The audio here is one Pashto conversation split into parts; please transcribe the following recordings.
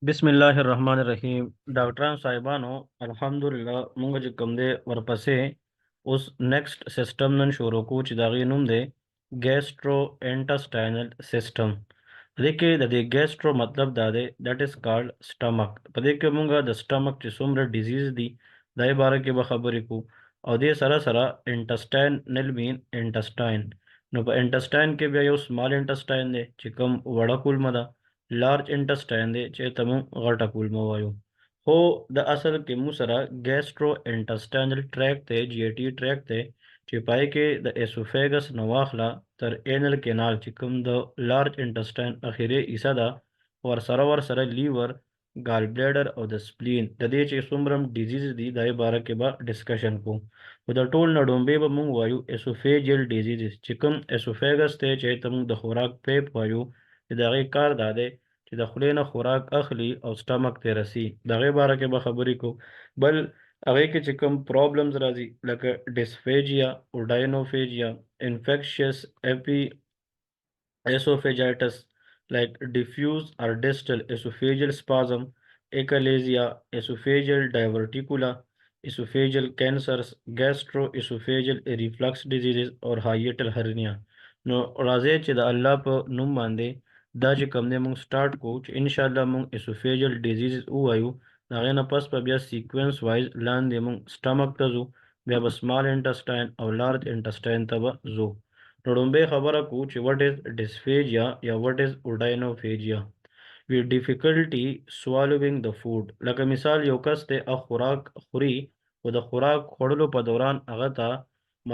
बिस्मिल्लाहिर्रहमानिर्रहीम। डॉक्टर साहिबानो अल्हम्दुलिल्लाह मुंग कमदे वरपसे उस नेक्स्ट सिस्टम नन शोरो को चिदागी नुमदे गैस्ट्रो इंटेस्टाइनल सिस्टम। देखिए दे गैस्ट्रो मतलब दादे दैट इज कॉल्ड स्टमक। पदे के मुंगा द स्टमक चिसुमर डिजीज दी दाई बारे के बखबरी को और दे सरा सरा इंटेस्टाइन निल मीन इंटेस्टाइन नो इंटेस्टाइन के भी यो स्मॉल इंटेस्टाइन दे चिकम वड़ा कुल मदा लार्ज इंटेस्टाइन दे चेतमु गटाकुल मवायु हो द असल के मुसरा गैस्ट्रो इंटेस्टाइनल ट्रैक ते जीआईटी ट्रैक ते चिपाई के द एसोफेगस नवाखला तर एनल केनाल चिकम द लार्ज इंटेस्टाइन अखिरे इसदा वर सरा लीवर गाल ब्लैडर और द स्प्लीन द दे चे सुमरम डिजीज दी दाई बारह के बाद डिस्कशन को द टोल नडोम्बे बमुंग वायु एसोफेजियल डिजीज चिकम एसोफेगस ते चेतमु द खुराक पेप वायु د هغې کار دا دی چې د خولې نه خوراک اخلي او سټمک ته رسي د هغې باره کې به خبرې کو بل هغې کې چې کوم پرابلمز راځي لکه ډسفیجیا اوډاینوفیجیا انفیکشس اپی esophagitis like diffuse or distal esophageal spasm, achalasia, esophageal diverticula, esophageal cancers, gastroesophageal reflux diseases or hiatal hernia. نو راځي چې د الله په نوم باندې دا چې کوم دی مونږ سٹارټ کوو چې ان شاء الله مونږ اسوفیجل ډیزیز ووایو د هغې نه پس په بیا سیکوینس وایز لاندې مونږ سټمک ته ځو بیا به سمال انټسټاین او لارج انټسټاین ته به ځو لومبۍ خبره کو چې what is dysphagia یا what is odynophagia with difficulty swallowing the food لکه مثال یو کس ته خوراک خوري او د خوراک خوړلو په دوران هغه ته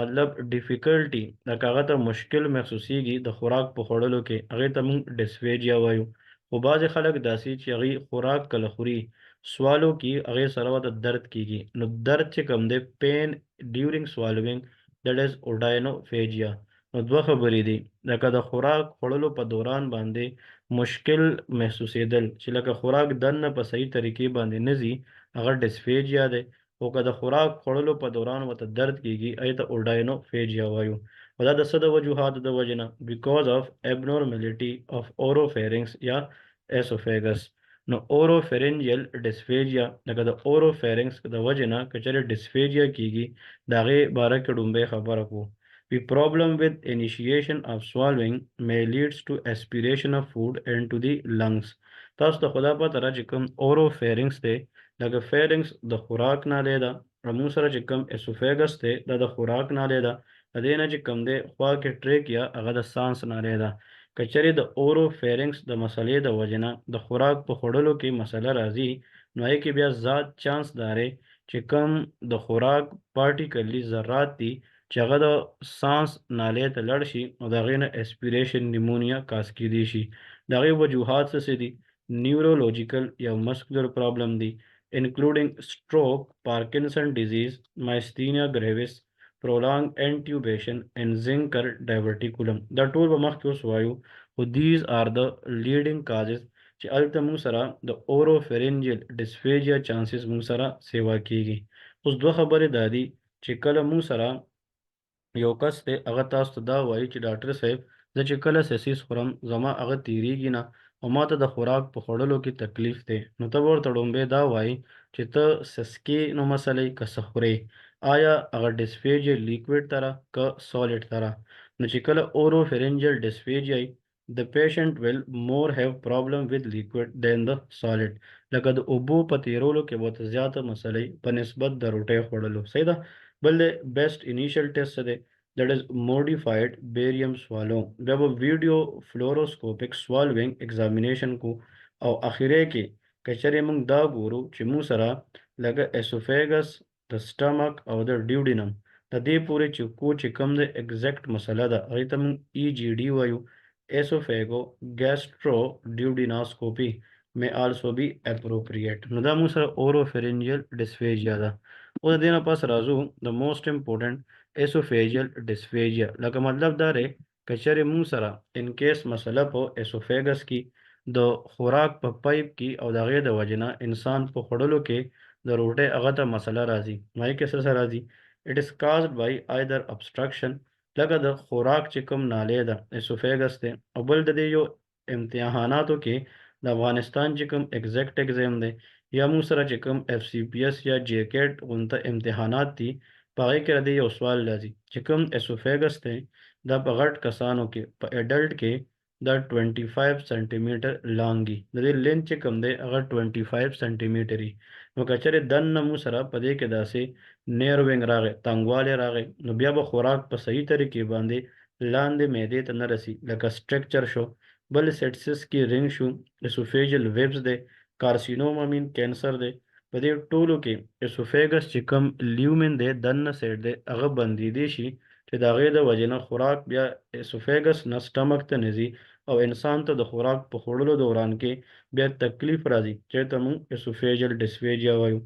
مطلب ډیفیکلټي لکه هغه ته مشکل محسوسیږي د خوراک په خوړلو کې هغه ته موږ ډیسفیجیا وایو خو بعض خلک داسي چې هغه خوراک کله خوري سوالو کې هغه سره د درد کیږي نو درد چې کم دی پین ډیورینګ سوالوینګ دیٹ از اوداینوفیجیا نو دوه خبرې دي لکه د خوراک خوړلو په دوران باندې مشکل محسوسیدل چې لکه خوراک دننه په صحیح طریقې باندې نزي هغه ډیسفیجیا دی او که د خوراک خوړلو په دوران ورته درد کیږي هغې ته اوداینوفیجیا وایو او دا د څه د وجوهاتو د وجې نه بیکاز آف ابنورمالټي آف اوروفیرنګس یا اسوفیګس نو اوروفیرنجل ډیسفیجیا لکه د اوروفیرنګس د وجې نه که چېرې ډیسفیجیا کیږي د هغې باره کې ډومبۍ خبره کوو The problem with initiation of swallowing may leads to aspiration of food into the lungs. تاسو ته خدا پته را چې کوم اوروفیرنګس دی لکه فیرنګس د خوراک نالی ده موږ سره چې کوم اسوفیګس دی دا د خوراک نالی ده د دې نه چې کوم دی خوا کې ټریکیا هغه د سانس نالی ده که چېرې د اوروفیرنګس د مسلې د وجې نه د خوراک په خوړلو کې مسله راځي نو هغې کې بیا زیات چانس داره چې کوم د خوراک پارټیکلی ذرات دي چې هغه د سانس نالۍ ته لړ شي او د هغې نه اسپیریشن نیمونیا کاز کیدی شي د هغې وجوهات څه دي نیورولوجیکل یا مسکولر پرابلم دي انکلوډینګ سټروک پارکنسن ډیزیز مایستینیا ګریوس prolonged intubation and zincer diverticulum دا ټول به مخکې اوس وایو خو these are the leading causes چې هلته موږ سره د اوروفیرنجل ډسفیجیا چانسز موږ سره سیوا کیږي اوس دوه خبرې دا دي چې کله موږ سره یو کس دی هغه تاسو ته دا وایي چې ډاکټر صاحب زه چې کله سسیس خورم زما هغه تیریږي نه او ما ته د خوراک په خوړلو کې تکلیف دی نو ته به ورته ډومبۍ دا وایي چې ته سسکې نو مسئلې که څه خورې آیا هغه ډسفیجیا لیکوډ طرح که سالډ طرح نو چې کله اوروفیرنجل ډسفیجیا the patient will more have problem with liquid than the solid لکه د اوبو په تیرولو کې به زیاته مسئلې په نسبت د روټۍ خوړلو صحیح ده بل د بیسټ انیشل ټیسټ دی that is modified barium swallow بیا به ویډیو فلوروسکوپیک swallowing examination کو او اخیره کې که چېرې موږ دا ګورو چې موږ سره لکه اسوفیګس د سټمک او د ډیوډینم د دې پورې چې کوم د ایگزیکټ مسله ده هغې ته موږ ای جی ډي وایو esophago gastroduodenoscopy may also be appropriate نو دا موږ سره اوروفیرنجل ډسفیجیا ده او د دې نه پس راځو د موسټ امپورټنټ اسوفیجل ډسفیجیا لکه مطلب دا دی که چېرې موږ سره ان کیس مسله په اسوفیګس کې د خوراک په پایپ کې او د هغې د وجې نه انسان په خوړلو کې د روټۍ هغه ته مسله راځي نو هغې کې څه راځي it is caused by either obstruction لکه د خوراک چې کوم نالی ده اسوفیګس دی او بل د دې یو امتحاناتو کې د افغانستان چې کوم ایگزیکټ ایگزام دی یا موږ سره چې کوم اف سی پی اس یا جی کیټ غونته امتحانات دي په هغې کې د یو سوال راځي چې کوم اسوفیګس دی دا په غټ کسانو کې په اډلټ کې دا 25 سانتي میټر لانګي د دې لینث چې کوم دی هغه 25 سانتي میټر وي نو که چېرې دننه موږ سره په دې کې داسې نیروینګ راغی تنګوالی راغی نو بیا به خوراک په صحیح طریقې باندې لاندې معدې ته نه رسي لکه سټرکچر شو بل سیټسس کې رنګ شو اسوفیجل ویبز دی کارسینوما مین کینسر دی په دې ټولو کې اسوفیګس چې کوم لیومن دی دننه سایډ دی هغه بندېدی شي چې د هغې د وجې نه خوراک بیا اسوفیګس نه سټمک ته نه ځي او انسان ته د خوراک په خوړلو دوران کې بیا تکلیف راځي چې ته موږ اسوفیجل ډسفیجیا وایو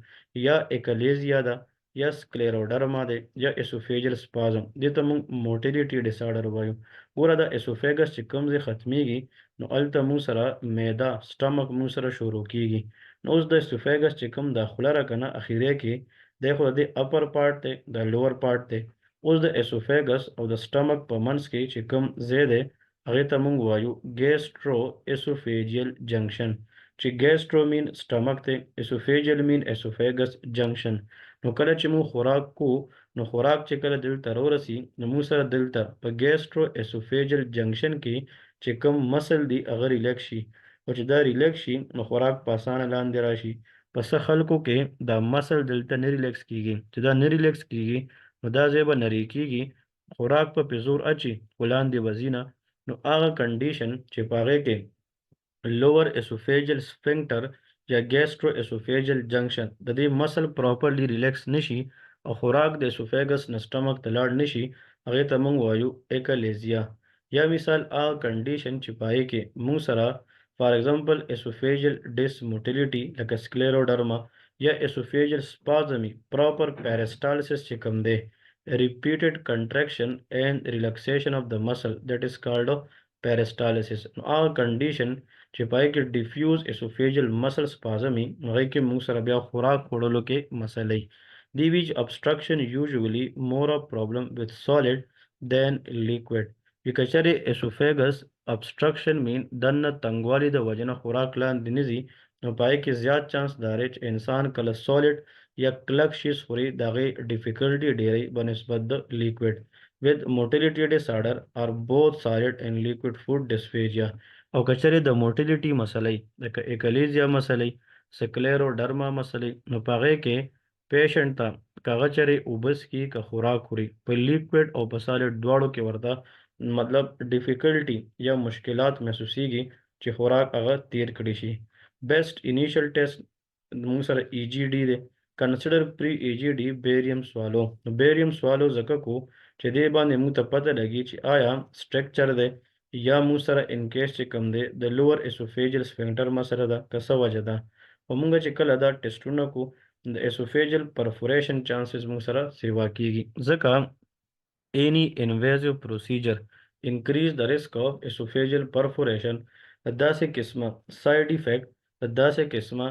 یا ایکلیزیا ده یا سکلیروډرما دی یا اسوفیجل سپازم دې ته موږ موټیلیټي ډسارډر وایو ګوره د اسوفیګس چې کوم ځای ختمیږي نو هلته موږ سره معده سټمک موږ سره شروع کیږي نو اوس د اسوفیګس چې کوم داخله را کنه اخیری کې دی خو د اپر پارت دی د لوور پارت دی اوس د اسوفیګس او د سټمک په منځ کې چې کوم ځای دی هغې ته موږ وایو ګیسټرو اسوفیجیل جنکشن چې ګیسټرو مین سټمک دی اسوفیجیل مین اسوفیګس جنکشن نو کله چې موږ خوراک کو نو خوراک چې کله دلته راورسي نو موږ سره دلته په ګیسټرو اسوفیجل جنکشن کې چې کوم مسل دی هغه ریلیکس شي او چې دا ریلیکس شي نو خوراک په اسانه لاندې راشي په څه خلکو کې دا مسل دلته نه ریلیکس کیږي چې دا نه ریلیکس کیږي نو دا ځای به نری کیږي خوراک په زور اچي خو لاندې وځي نه نو هغه کنډیشن چې په هغې کې لوور اسوفیجل سفنکټر یا ګیسټرو اسوفیجل جنکشن د دې مسل پراپرلی ریلیکس نشي او خوراک د اسوفیګس نه سټمک ته لاړ نشي هغې ته موږ وایو ایکلیزیا یا مثال هغه کنډیشن چې په هغې کې موږ سره فار ایگزامپل اسوفیجل ډسموټیلیټي لکه سکلیروډرما یا اسوفیجل سپازمي پراپر پیرسټالسس چې کوم دی repeated contraction and relaxation of the muscle that is called peristalsis نو هغه کنډیشن چې پای کې ډیفیوز اسوفیجل مسل سپازمي هغه کې موږ سره بیا خوراک خوړلو کې مسلې دی which obstruction usually more a problem with solid than liquid کچره اسوفیګس obstruction mean دنه تنګوالی د وجنه خوراک لاندې نزي نو پای کې زیات چانس داري چې انسان کله سالډ یا کلک شیز خوري دغه ډیفیکلټي ډیری بنسبت د لیکوډ with motility disorder or both solid and liquid food dysphagia او کچره د موټیلیټي مسلې لکه ایکلیزیا مسلې سکلیروډرما مسلې نو پغه کې پیشنټ ته کاغه چره اوبس کی که خوراک خوري په لیکوډ او په سالډ دواړو کې ورته مطلب ډیفیکلټي یا مشکلات محسوسيږي چې خوراک هغه تیر کړی شي بیسټ انیشل ټیسټ موږ سره ای جی ډی دی کنسیډر پری ای جی ډی بیریم سوالو بیریم سوالو زکه کو چې دې باندې موږ ته پته لګي چې آیا سټرکچر دی یا موږ سره انکیس چې کوم دی د لوور اسوفیجل سفنکټر مسله ده که څه وجه ده او موږ چې کله دا ټیسټونه کو د اسوفیجل پرفوریشن چانسز موږ سره سیوا کیږي ځکه any invasive procedure increase the risk of esophageal perforation د داسې قسمه ساید افیکټ د داسې قسمه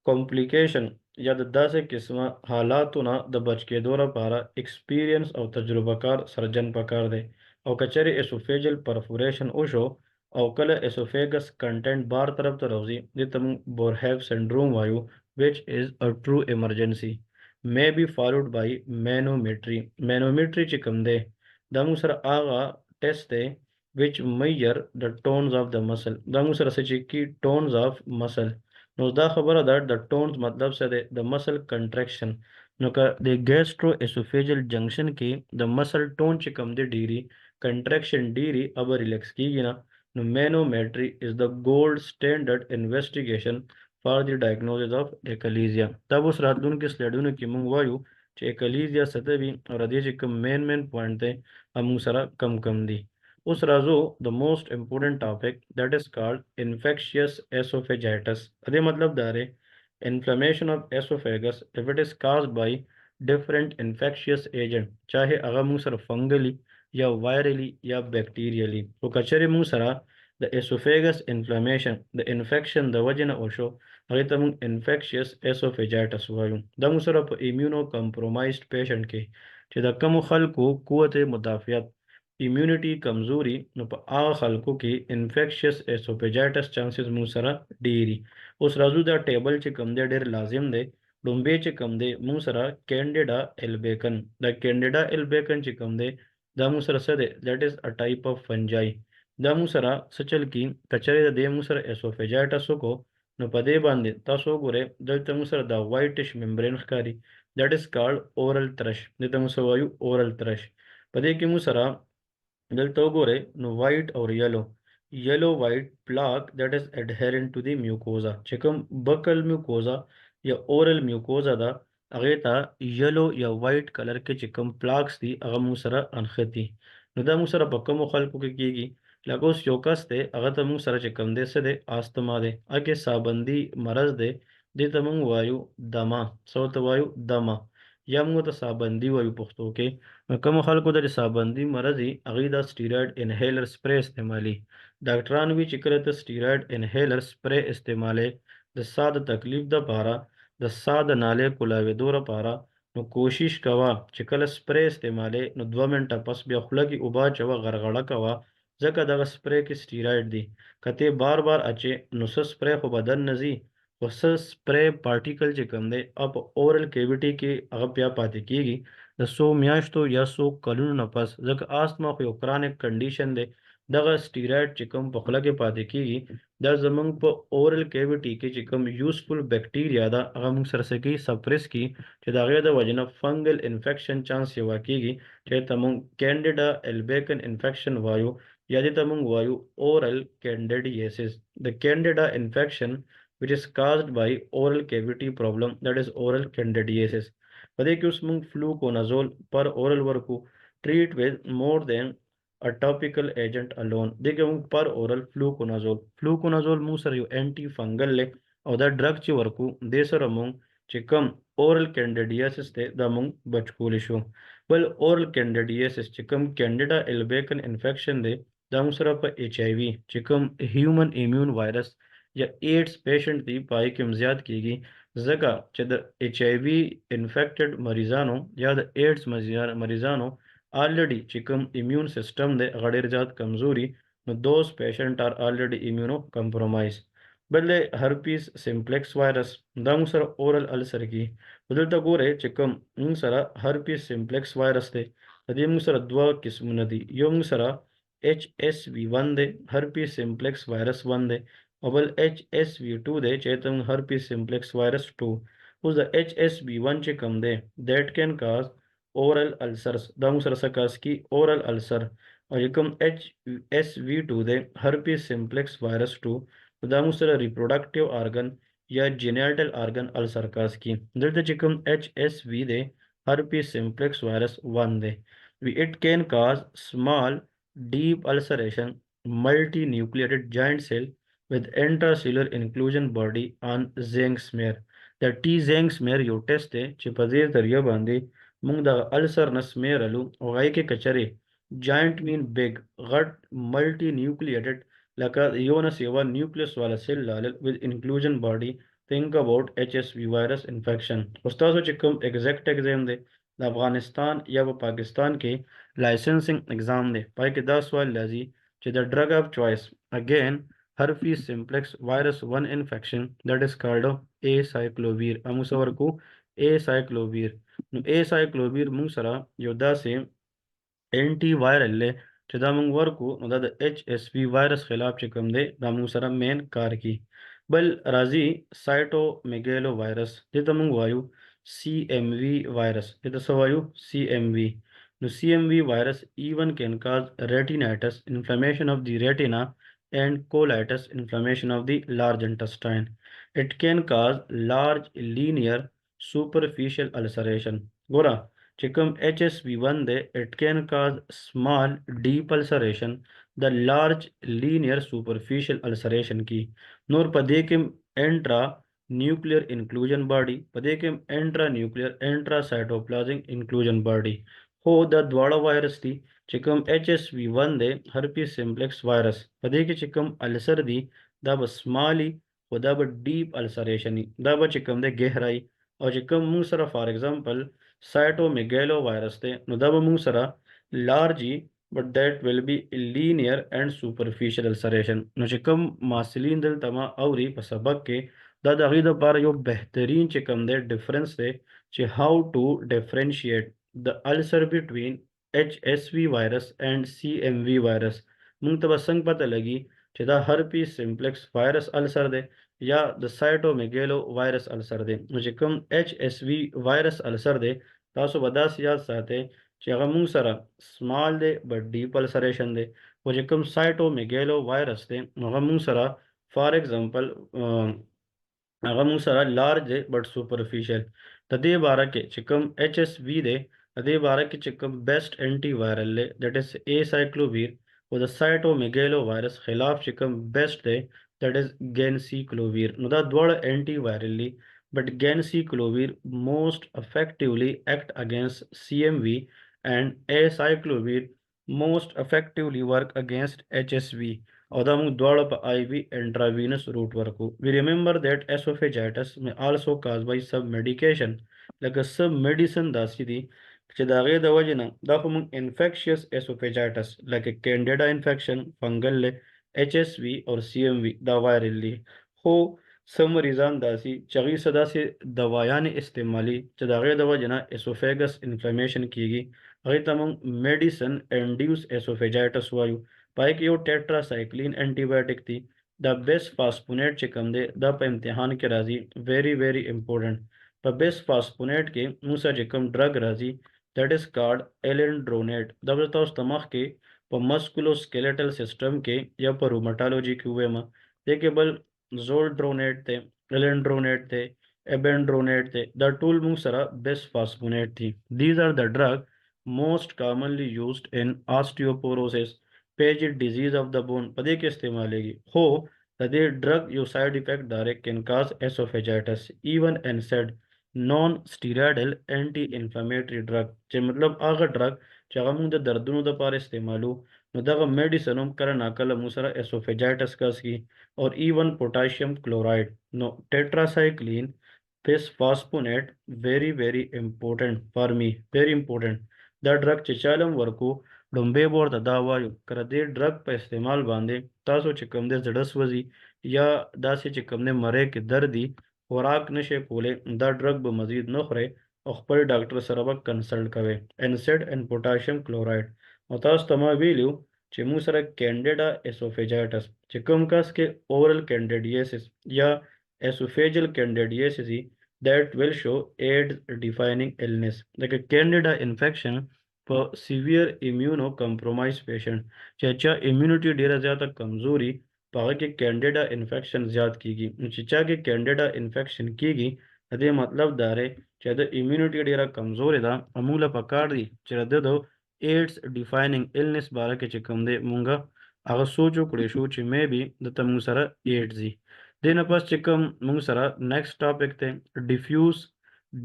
کمپلیکیشن یا د داسې قسمه حالاتو نه د بچ کېدو لپاره ایکسپیرینس او تجربه کار سرجن پکار دی او کچره اسوفیجل پرفوریشن وشو او کله اسوفیګس کنټینټ بار طرف ته راوځي دې ته موږ بورهیف سنډروم وایو which is a true emergency may be followed by manometry manometry چې کوم دی دا موږ سره هغه ټیسټ دی which measure the tones of the muscle دا موږ سره چې کی tones of muscle نو دا خبره ده د tones مطلب څه دی د muscle contraction نو که د ګیسټرو اسوفیجل جنکشن کې د مسل ټون چې کوم دی ډیری کنټریکشن ډیری اب ریلیکس کیږي نه نو مینومیټری از د ګولډ سټانډرډ انویسټیګیشن فار دی ډایګنوزس اف ایکلیزیا دا اوس راتلونکو سلایډونو کې موږ وایو چې ایکلیزیا ستوي او د دې چې کوم مین پوینټ دی هم سره کم دي اوس راځو د موست امپورټنت ټاپک دیٹ از کالډ انفیکشیس اسوفیجایټس دې مطلب دا دی inflammation of esophagus if it is caused by different infectious agent چاہے هغه موږ سره فنګلی یا وایرلی یا بیکټیریلی او کچره موږ سره د اسوفیګس انفلامیشن د انفیکشن د وجه نه وشو هغه ته موږ انفیکشیس اسوفیجایټس وایو دا موږ سره په ایمیونو کمپرومایزډ پیشنټ کې چې د کوم خلکو قوت مدافعت इम्यूनिटी कमजोरी नु په هغه خلکو کې انفیکشس اسوفیجایټس چانسز مو سره ډیری. اوس راځو دا ټیبل چې کم دی ډیر لازم دی. لومبه چې کم دی مو سره کینډیډا البیکن. دا کینډیډا البیکن چې کم دی دا مو سره څه دی؟ دیٹ از ا ټایپ اف فنجای. دا مو سره سچل کی کچره د مو سره اسوفیجایټس کو نو په دې باندې تاسو ګوره دلته مو سره دا وایټش ممبرین ښکاری. دیٹ از کالډ اورل ترش. دته مو سره وایو اورل ترش. په دې کې مو سره دلته وګورئ نو وایټ او یلو وایټ پلاک دیٹ از adherent to the mucosa. چې کوم بکل میوکوزا یا اورل میوکوزا ده هغې ته یلو یا وایټ کلر کې چې کوم پلاکس دي هغه مو سره انښتي. نو دا مو سره په کومو خلکو کې کیږي؟ لکه اوس یو کس دی هغه ته مونږ سره چې کوم دی څه دی؟ آستما دی. هغې سابندي مرض دی. دې ته مونږ وایو دمه. څه ورته وایو؟ دمه. یا موږ ته سابندي وایو پښتو کې. نو کومو خلکو ته چې سابندي مرض وي هغوی دا سټیراید انهیلر سپری استعمالي. ډاکټران وایي چې کله ته سټیراید انهیلر سپری استعمالوې د ساه د تکلیف دپاره د ساه د نالۍ کولاوېدو لپاره نو کوشش کوه چې کله سپری استعمالوې نو 2 منټه پس بیا خوله کې اوبه اچوه غرغړه کوه ځکه دغه سپری کې سټیراید دی. که ته بار بار اچې نو څه سپری خو بدن نه ځي خو څه سپری پارټیکل چې کوم دی په اورل کیویټي کې هغه بیا پاتې کیږي د څو میاشتو یا څو کلونو نه پس. ځکه آستما خو یو کرانیک کنډیشن دی. دغه سټیراید چې کوم په خوله کې پاتې کیږي دا زمونږ په اورل کیویټي کې چې کوم یوزفل بیکټیریا ده هغه موږ سره څه کوي؟ سپریس کي چې د هغې د وجې نه فنګل انفیکشن چانس یې واقعیږي چې ته موږ کینډیډا البیکن انفیکشن وایو یا دې ته موږ وایو اورل کینډیډیاسس. د کینډیډا انفیکشن which is caused by oral cavity problem, that is oral candidiasis. په دې کې اوس موږ فلوکونازول پر اورل ورکو treat with more than a topical agent alone. دې کې موږ پر اورل فلوکونازول موږ سره یو انټي فنګل دی او دا ډرګ چې ورکو دې سره موږ چې کم اورل کینډیډیاسس دی دا موږ بچ کولی شو. بل اورل کینډیډیاسس چې کم کینډیډا البیکن انفیکشن دی دا موږ سره په ایچ آی وي چې کم هیومن ایمیون وایرس یا ایډز پیشنټ دی پای کې زیات کیږي ځکه چې د ایچ آی وي انفیکټډ مریضانو یا د ایډز مریضانو already چې کوم immune system دی هغه ډېر زیات کمزوري نو those patient are already immunocompromised. بل دی herpes simplex virus. دا موږ سره اورل السر کې دلته ګورئ چې کوم موږ سره herpes simplex virus دی د دې موږ سره 2 قسمونه دي. یو موږ سره HSV1 دی herpes simplex virus 1 دی او بل HSV2 دی چې ته herpes simplex virus 2. اوس د HSV1 چې کوم دی that can cause oral ulcers. دا موږ سره څه کاز کی؟ oral ulcer. او چې کوم HSV2 دی herpes simplex virus 2 دا موږ سره reproductive organ یا genital organ ulcer کاز کی. دلته چې کوم HSV دی herpes simplex virus 1 دی. It can cause small deep ulceration multinucleated giant cell with intracellular inclusion body on Zinc smear. د ټي زنګ سمیر یو ټیسټ دی چې په دې ذریعه باندې موږ د السر نه سمیرلو او هغې کې کچرې جاینټ مین بیگ غټ ملټي نیوکلیټډ لکه یو نه سیوا نیوکلیس والا سیل لالل with inclusion body. think about HSV virus infection. استاسو چې کوم ایگزیکټ ایگزام دی د افغانستان یا په پاکستان کې لایسنسنګ ایگزام دی پای کې دا سوال راځي چې د ډرګ اف چوائس اگین herpes simplex virus 1 infection that is called acyclovir. امو سره کو acyclovir. نو acyclovir موږ سره یو داسې انټي وایرل له چې دا موږ ورکو نو دا د HSV وایرس خلاف چې کوم دی دا موږ سره مین کار کی. بل راځي سایټومیګالو وایرس دې ته موږ وایو CMV وایرس. دې ته څه وایو؟ CMV. نو CMV virus even can cause retinitis, inflammation of the retina, and colitis, inflammation of the large intestine. It can cause large linear superficial ulceration. ګوره چې کوم HSV1 دی it can cause small deep ulceration the large linear superficial ulceration کی. نور په دې کې انټرا نیوکلیئر انکلوژن باډي په دې کې انټرا نیوکلیئر انټرا سایټوپلازمیک انکلوژن باډي. خو دا دواړه وایرس دي چې کوم HSV1 دی herpes simplex وایرس په دې کې چې کوم السر دی دا به سمالي خو دا به ډیپ السریشن دا به چې کوم دی گهرای. او چې کوم موږ سره فار ایگزامپل سایټومیګالو وایرس دی نو دا به موږ سره لارجی but that will be linear and superficial ulceration. نو چې کوم ماسلین دلته ما اوري په سبق کې دا د هغې دپاره یو بهترین چې کوم دی ډفرنس دی چې how to differentiate the ulcer between HSV virus and CMV virus. مونږ ته به څنګه پته لګي چې دا herpes simplex virus ulcer دی یا د سایټومیګیلو وایرس السر دی. نو چې کوم HSV وایرس السر دی تاسو به داسې یاد ساتئ چې هغه مونږ سره سمال دی بټ ډیپ السریشن دی، او چې کوم سایټومیګیلو وایرس دی نو هغه مونږ سره فار ایگزامپل هغه مونږ سره لارج دی بټ سوپرفیشل. د دې باره کې چې کوم ایچ اس وي دی د دې باره کې چې کوم بیسټ انټي وایرل دی دیٹ از ایسایکلوویر، او د سایټومیګیلو وایرس خلاف چې کوم بیسټ دی دیٹ از گینسیکلوویر. نو دا دواړه انټي وایرل دي بٹ گینسیکلوویر موسٹ افیکټیولی ایکټ اگینسٹ CMV and acyclovir most effectively work against HSV. او دا موږ دواړه په IV intravenous route ورکو. We remember that esophagitis may also caused by some medication لکه some medicine داسې دي چې د هغې د وجې نه دا خو موږ infectious esophagitis لکه candida infection fungal HSV او CMV دا وایرل دي، خو سم مریضان داسې چې هغوی څه داسې دوایانې استعمالي چې د هغې د وجې نه اسوفیګس انفلمیشن کېږي، هغې ته موږ میډیسن انډیوس اسوفیجایټس وایو. پای کې یو ټیټراسایکلین انټي بایوټیک دی. دا بیسٹ فاسفونیټ چې کوم دی دا په امتحان کې راځي ویری ویری امپورټنٹ. په بیسٹ فاسفونیټ کې موږ سره چې کوم ډرګ راځي دیٹ از کارډ ایلنډرونیټ. دا به تاسو ته مخکې په مسکولو سکیلیټل سسټم کې یا په رومټالوجي کې ووایم. دې کې بل زولډرونیټ دی، ایلنډرونیټ دی، ایبنډرونیټ دی، دا ټول موږ سره بیسٹ فاسفونیټ دي. دیز آر د ډرګ most commonly used in osteoporosis paged disease of the bone په دې کې استعمالیږي، خو د دې ډرګ یو سایډ افیکټ داره can cause esophagitis. even NSAID non steroidal anti inflammatory drug چې مطلب هغه ډرګ چې هغه موږ د دردونو دپاره استعمالو نو دغه میډیسن هم کله ناکله موږ سره اسوفیجایټس کاز کی. اور ایون پوټاشیم کلورایډ نو ټیټراسایکلین this phosphonate very very important for me very important. دا ډرګ چې چالم ورکو ډومبې به ورته دا وایو که د دې ډرګ په استعمال باندې تاسو چې کوم دی زړه سوځي یا داسې چې کوم دی مرۍ کې درد دي خوراک نشئ کولی دا ډرګ به مزید نه خورئ او خپل ډاکټر سره به کنسلټ کوئ. NSAID and potassium chloride. او تاسو ته ما ویلو چې موږ سره کینډیډا اسوفیجایټس چې کوم کس کې اورل کینډیډیسس یا اسوفیجل کینډیډیسس that will show AIDS defining illness like a candida infection for severe immunocompromised patient چې چا immunity ډیره زیاته کمزوري په هغه کې candida infection زیات کیږي. چې چا کې candida infection کیږي د دې مطلب دا دی چې د immunity ډیره کمزوري ده او موږ له پکار دي چې د AIDS defining illness باره کې چې کوم دی مونږ هغه سوچ وکړی شو چې maybe دته موږ سره AIDS دي. دینه پس چې کوم موږ سره نیکسٹ ټاپک دی ډیفیوز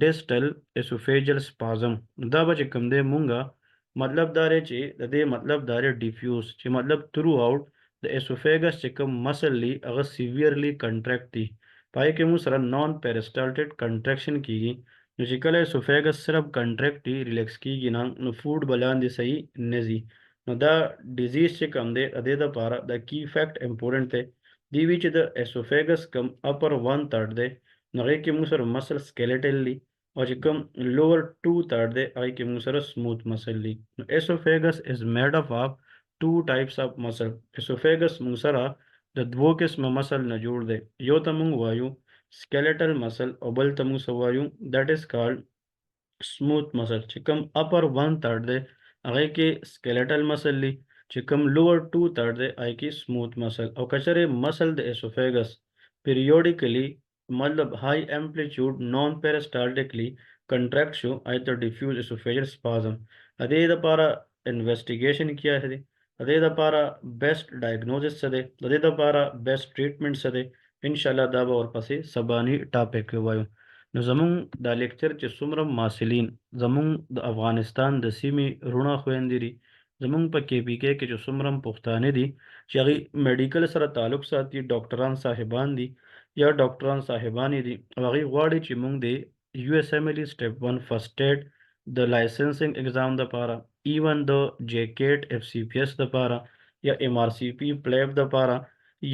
ډیسټل اسوفیجل سپازم. دا به چې کوم دی مونږه مطلب دا دی چې د دې مطلب دا دی ډیفیوز چې مطلب تھرو آؤٹ د اسوفیګس چې کوم مسل لی هغه سیویرلی کنټریکټ دي. پای کې موږ سره نان پیرسټالټډ کنټریکشن کیږي. نو چې کله اسوفیګس صرف کنټریکټ دي ریلیکس کیږي نو فوډ بلاندې صحیح نه ځي. نو دا ډیزیز چې کوم دی د دې لپاره د کی فیکټ امپورټنٹ دی. دی وی چې د اسوفیګس کم اپر 1/3 دی نو هغې کې موږ سره مسل سکیلیټل دی او چې کوم لوور 2/3 دی هغې کې موږ سره سموث مسل دی. نو اسوفیګس از میډ اپ آف 2 ټایپس آف مسل. اسوفیګس موږ سره د دوو قسمه مسل نه جوړ دی، یو ته موږ وایو سکیلیټل مسل او بل ته موږ څه وایو دیٹ از کالډ سموث مسل. چې کوم اپر 1/3 دی هغې کې سکیلیټل مسل دی، چې کوم لوور 2/3 دی هغې کې سموث مسل. او که چېرې مسل د اسوفیګس پیریوډیکلی مطلب های امپلیټیوډ نان پیرسټالټیکلی کنټریکټ شو هغې ته ډیفیوز اسوفیجل سپازم. د دې دپاره انویسټیګیشن کیا دی، د دې دپاره بیسټ ډایګنوزس څه دی، د دې دپاره بیسټ ټریټمنټ څه دی، انشاءالله دا به ورپسې سباني ټاپک کې ووایو. نو زمونږ دا لیکچر چې څومره محصلین زمونږ د افغانستان د سیمې روڼه خویندې دي زمونږ په KPK کې چې څومره پښتانه دي چې هغوی میډیکل سره تعلق ساتي ډاکټران صاحبان دي یا ډاکټران صاحبانې دي او هغوی غواړي چې موږ د USMLE سټیپ 1 فرسټ ایډ د لایسنسنګ اگزام د پاره، ایون د جیکیټ اف سی پی اس د پاره یا ام آر سی پی پلیب د پاره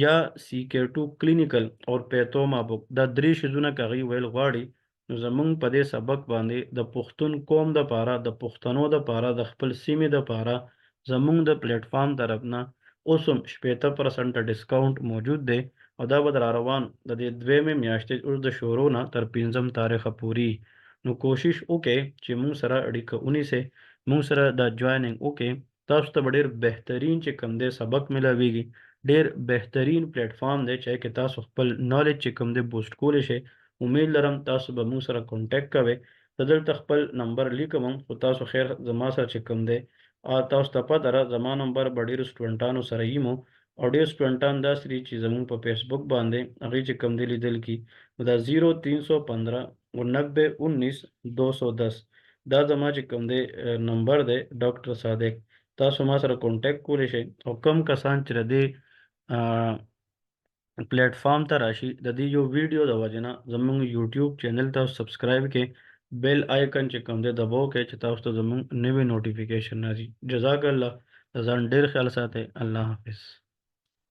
یا سی کے ټو کلینیکل او پیتوما بوک دا درې شیزونه کغي ویل غواړي، نو زمونږ په دې سبق باندې د پښتون قوم د پاره، د پښتنو د پاره، د خپل سیمې د پاره زمونږ د پلیټ فارم طرف نه اوس هم 80% ډسکاونټ موجود دی، او دا به را روان د دې دویمې میاشتې اوس د شروع نه تر 5 تاریخه پوري. نو کوشش وکړئ چې موږ سره اړیکه ونیسئ، موږ سره دا جوائننګ وکړئ. تاسو ته به ډېر بهترین چې کوم دی سبق ملاویږي، ډېر بهترین پلیټ فارم دی چې کې تاسو خپل نالج چې کوم دی بوسټ کولی شئ. امید لرم تاسو به موږ سره کانټیکټ کوئ. زه دلته خپل نمبر لیکم، خو تاسو خیر زما سره چې کوم دی تاسو ته پته ده زما نمبر به ډېرو سټوډنټانو سره ایمو، او ډېر سټوډنټان داسې دي چې زموږ په فیسبوک باندې هغوی چې کوم دی لیدل کی دا 0315 90 19 210 دا زما چې کوم دی نمبر دی ډاکټر صادق. تاسو ما سره کانټیکټ کولی شئ، او کم کسان چې د دې پلیټ فارم ته راشي د دې یو ویډیو د وجه نه زموږ یوټیوب چینل ته سبسکرایب کړئ، بیل آیکن چې کوم دی دباو کړئ چې تاسو ته زموږ نوې نوټیفیکیشن راځي. جزاک الله. ځان ډېر خیال ساتئ. الله حافظ.